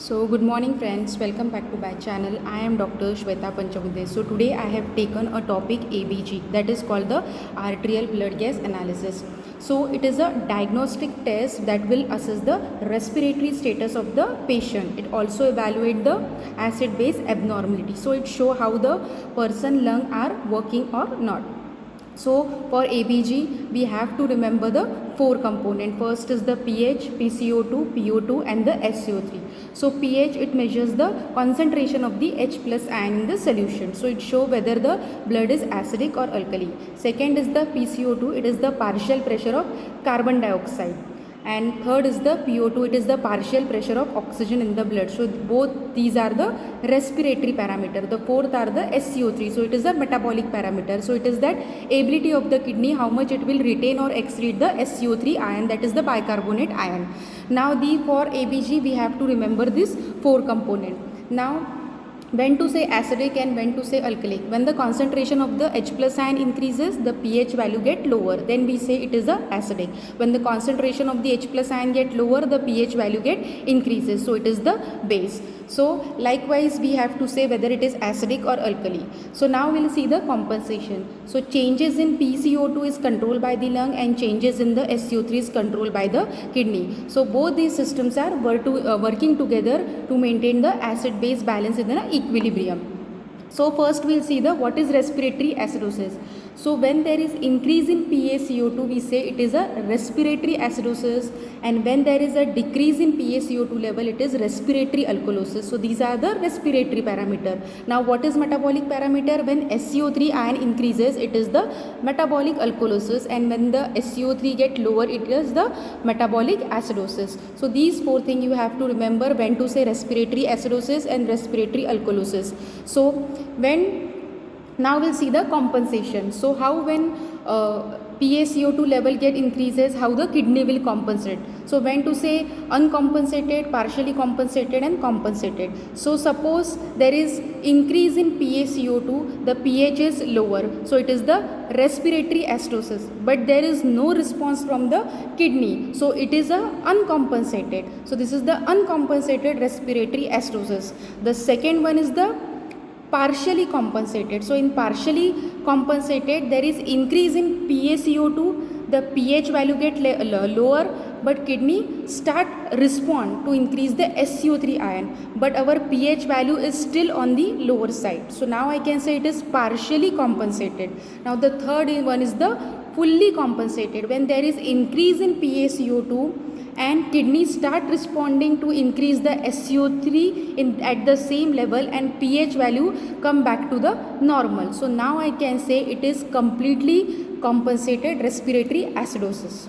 So good morning friends, welcome back to my channel. I am Dr. Shweta Panchamude. So today I have taken a topic ABG, that is called the arterial blood gas analysis. So it is a diagnostic test that will assess the respiratory status of the patient. It also evaluate the acid base abnormality. So it show how the person lung are working or not. So for ABG, we have to remember the four component. First is the pH, PCO2, PO2 and the SCO3. So pH, it measures the concentration of the H plus ion in the solution. So it shows whether the blood is acidic or alkali. Second is the PCO2, it is the partial pressure of carbon dioxide. And third is the PO2, it is the partial pressure of oxygen in the blood. So both these are the respiratory parameter. The fourth are the SCO3, so it is a metabolic parameter. So it is that ability of the kidney, how much it will retain or excrete the SCO3 ion, that is the bicarbonate ion. Now for ABG we have to remember this four component. Now when to say acidic and when to say alkalic. When the concentration of the H plus ion increases, the pH value get lower, then we say it is a acidic. When the concentration of the H plus ion get lower, the pH value get increases, so it is the base. So likewise we have to say whether it is acidic or alkali. So now we will see the compensation. So changes in PCO2 is controlled by the lung and changes in the SCO3 is controlled by the kidney. So both these systems are working together to maintain the acid base balance in an equilibrium. So first we will see the what is respiratory acidosis. So when there is increase in PaCO2, we say it is a respiratory acidosis, and when there is a decrease in PaCO2 level, it is respiratory alkalosis. So these are the respiratory parameter. Now what is metabolic parameter? When SCO3 ion increases, it is the metabolic alkalosis, and when the SCO3 get lower, it is the metabolic acidosis. So these four things you have to remember when to say respiratory acidosis and respiratory alkalosis. So now we'll see the compensation. So how when PaCO2 level get increases, how the kidney will compensate. So when to say uncompensated, partially compensated and compensated. So suppose there is increase in PaCO2, the pH is lower, so it is the respiratory acidosis, but there is no response from the kidney, so it is a uncompensated. So this is the uncompensated respiratory acidosis. The second one is the partially compensated. So in partially compensated, there is increase in PaCO2, the pH value get lower, but kidney start respond to increase the SCO3 ion, but our pH value is still on the lower side. So now I can say it is partially compensated. Now the third one is the fully compensated. When there is increase in PaCO2 and kidney start responding to increase the SCO3 at the same level, and pH value come back to the normal. So now I can say it is completely compensated respiratory acidosis.